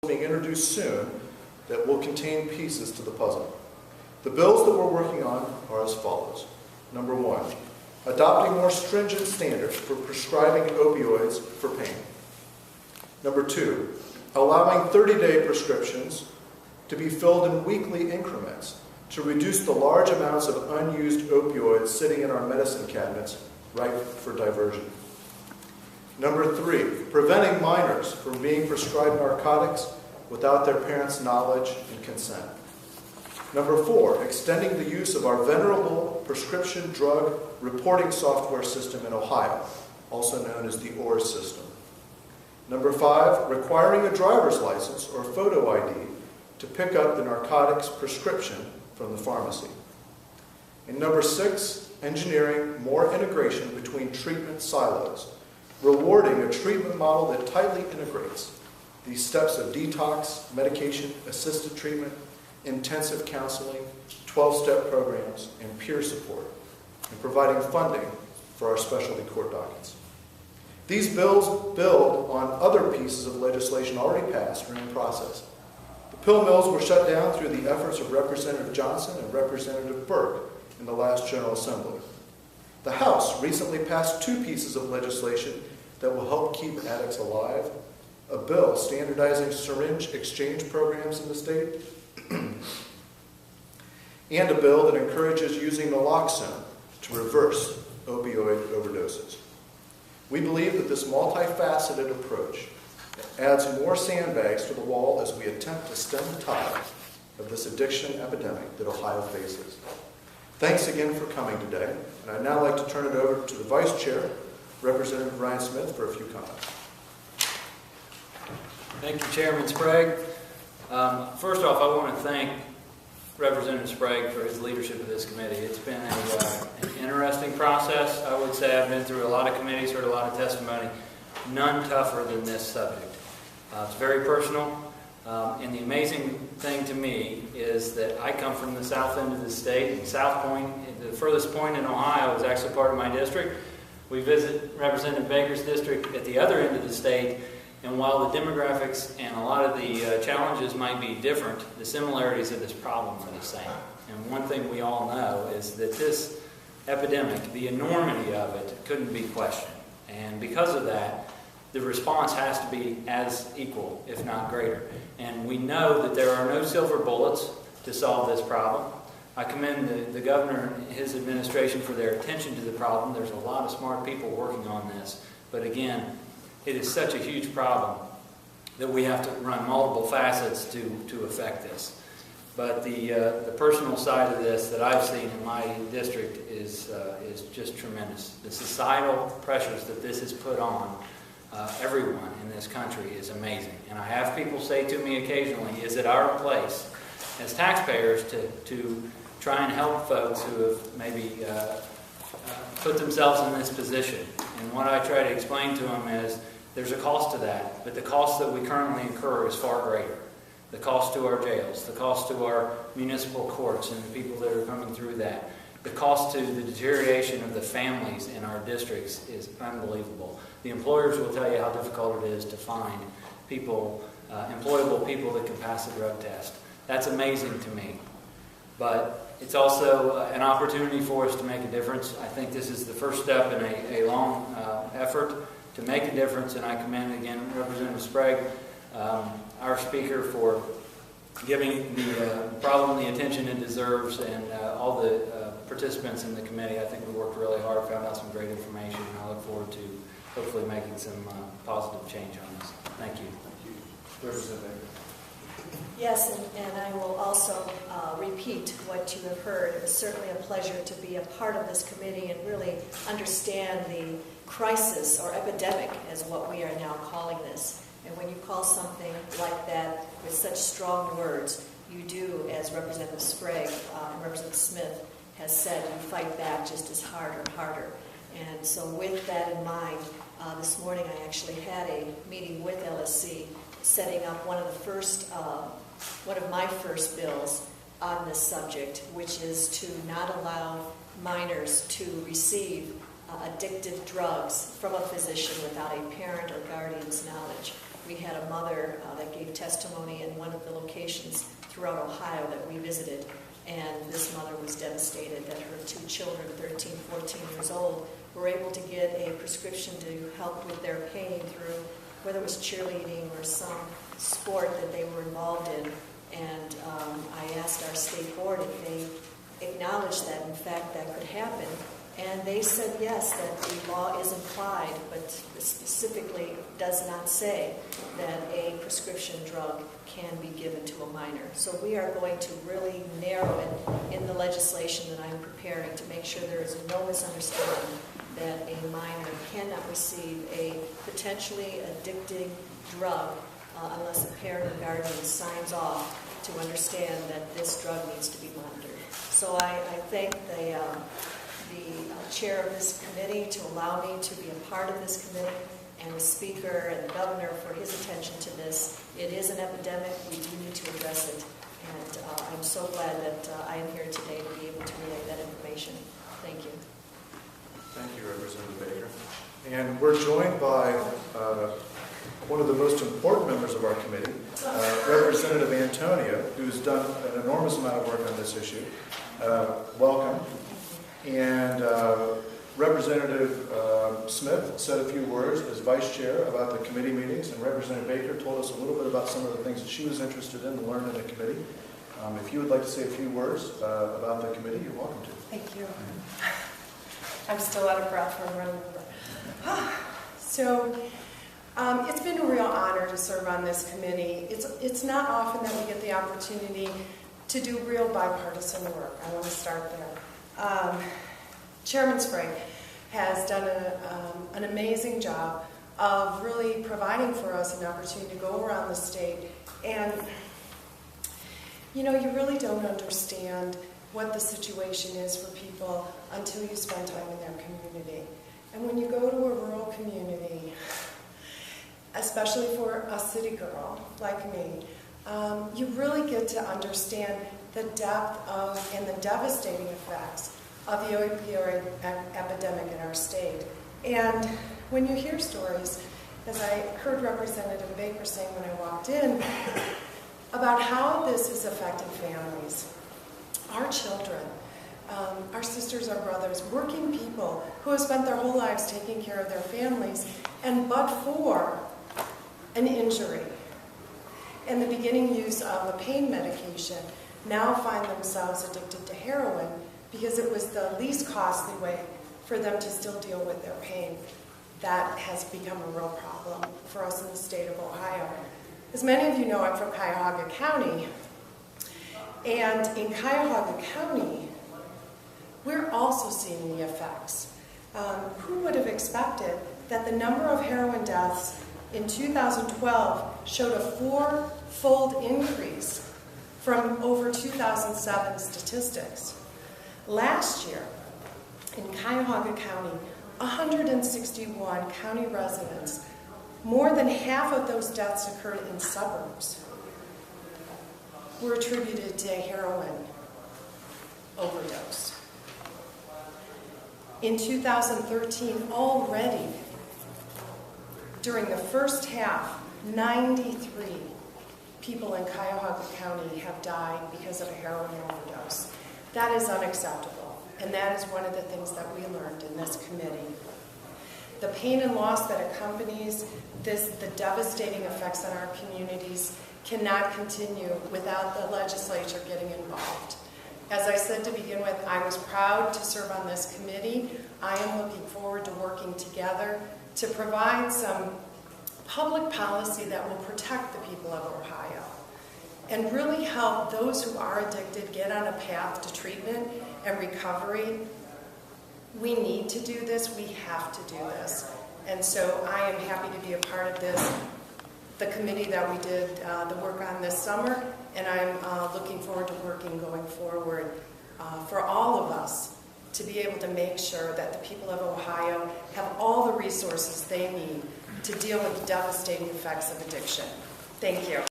being introduced soon that will contain pieces to the puzzle. The bills that we're working on are as follows. Number 1, adopting more stringent standards for prescribing opioids for pain. Number 2, allowing 30-day prescriptions to be filled in weekly increments to reduce the large amounts of unused opioids sitting in our medicine cabinets ripe for diversion. Number 3, preventing minors from being prescribed narcotics without their parents' knowledge and consent. Number 4, extending the use of our venerable prescription drug reporting software system in Ohio, also known as the ORS system. Number 5, requiring a driver's license or photo ID to pick up the narcotics prescription from the pharmacy. And number 6, engineering more integration between treatment silos, rewarding a treatment model that tightly integrates these steps of detox, medication-assisted treatment, intensive counseling, 12-step programs, and peer support, and providing funding for our specialty court dockets. These bills build on other pieces of legislation already passed or in process. The pill mills were shut down through the efforts of Representative Johnson and Representative Burke in the last General Assembly. The House recently passed 2 pieces of legislation that will help keep addicts alive: a bill standardizing syringe exchange programs in the state, and a bill that encourages using naloxone to reverse opioid overdoses. We believe that this multifaceted approach adds more sandbags to the wall as we attempt to stem the tide of this addiction epidemic that Ohio faces. Thanks again for coming today, and I'd now like to turn it over to the Vice Chair, Representative Ryan Smith, for a few comments. Thank you, Chairman Sprague. First off, I want to thank Representative Sprague for his leadership of this committee. It's been an interesting process. I would say I've been through a lot of committees, heard a lot of testimony, none tougher than this subject. It's very personal, and the amazing thing to me is that I come from the south end of the state, and South Point, the furthest point in Ohio, is actually part of my district. We visit Representative Baker's district at the other end of the state, and while the demographics and a lot of the challenges might be different, the similarities of this problem are the same. And one thing we all know is that this epidemic, the enormity of it, couldn't be questioned. And because of that, the response has to be as equal, if not greater. And we know that there are no silver bullets to solve this problem. I commend the governor and his administration for their attention to the problem. There's a lot of smart people working on this. But again, it is such a huge problem that we have to run multiple facets to affect this. But the personal side of this that I've seen in my district is just tremendous. The societal pressures that this has put on everyone in this country is amazing. And I have people say to me occasionally, is it our place as taxpayers to try and help folks who have maybe put themselves in this position? And what I try to explain to them is there's a cost to that, but the cost that we currently incur is far greater. The cost to our jails, the cost to our municipal courts and the people that are coming through that, the cost to the deterioration of the families in our districts is unbelievable. The employers will tell you how difficult it is to find people, employable people that can pass a drug test. That's amazing to me. But it's also an opportunity for us to make a difference. I think this is the first step in a long effort to make a difference, and I commend again Representative Sprague, our speaker, for giving the problem the attention it deserves, and all the participants in the committee. I think we worked really hard, found out some great information, and I look forward to hopefully making some positive change on this. Thank you. Thank you. Representative Baker. Yes, and I will also repeat what you have heard. It was certainly a pleasure to be a part of this committee and really understand the crisis or epidemic as what we are now calling this. And when you call something like that with such strong words, you do, as Representative Sprague and Representative Smith has said, you fight back just as hard or harder. And so with that in mind, this morning I actually had a meeting with LSC setting up one of my first bills on this subject, which is to not allow minors to receive addictive drugs from a physician without a parent or guardian's knowledge. we had a mother that gave testimony in one of the locations throughout Ohio that we visited, and this mother was devastated that her 2 children, 13, 14 years old, were able to get a prescription to help with their pain through whether it was cheerleading or some sport that they were involved in. And I asked our state board if they acknowledged that, in fact, that could happen. And they said yes, that the law is implied, but specifically does not say that a prescription drug can be given to a minor. So we are going to really narrow it in the legislation that I'm preparing to make sure there is no misunderstanding that a minor cannot receive a potentially addicting drug unless a parent or guardian signs off to understand that this drug needs to be monitored. So I thank the chair of this committee to allow me to be a part of this committee, and the speaker and the governor for his attention to this. It is an epidemic. We do need to address it, and I'm so glad that I am here today to be able to relay that information. Thank you. Thank you, Representative Baker. And we're joined by one of the most important members of our committee, Representative Antonia, who's done an enormous amount of work on this issue. Welcome. And Representative Smith said a few words as vice chair about the committee meetings, and Representative Baker told us a little bit about some of the things that she was interested in learning in the committee. If you would like to say a few words about the committee, you're welcome to. Thank you. I'm still out of breath from running over. So it's been a real honor to serve on this committee. It's not often that we get the opportunity to do real bipartisan work. I want to start there. Chairman Sprague has done an amazing job of really providing for us an opportunity to go around the state, and you know, you really don't understand what the situation is for people until you spend time in their community. And when you go to a rural community, especially for a city girl like me, you really get to understand the depth of and the devastating effects of the opioid epidemic in our state. And when you hear stories, as I heard Representative Baker saying when I walked in, about how this is affecting families, our children, our sisters, our brothers, working people who have spent their whole lives taking care of their families, and but for an injury and the beginning use of a pain medication, now find themselves addicted to heroin because it was the least costly way for them to still deal with their pain. That has become a real problem for us in the state of Ohio. As many of you know, I'm from Cuyahoga County, and in Cuyahoga County, we're also seeing the effects. Who would have expected that the number of heroin deaths in 2012 showed a 4-fold increase from over 2007 statistics? Last year, in Cuyahoga County, 161 county residents, more than half of those deaths occurred in suburbs, were attributed to heroin overdose. In 2013, already, during the first half, 93 people in Cuyahoga County have died because of a heroin overdose. That is unacceptable, and that is one of the things that we learned in this committee. The pain and loss that accompanies the devastating effects on our communities cannot continue without the legislature getting involved. As I said to begin with, I was proud to serve on this committee. I am looking forward to working together to provide some public policy that will protect the people of Ohio and really help those who are addicted get on a path to treatment and recovery. We need to do this. We have to do this. And so I am happy to be a part of this, the committee that we did the work on this summer, and I'm looking forward to working going forward for all of us to be able to make sure that the people of Ohio have all the resources they need to deal with the devastating effects of addiction. Thank you.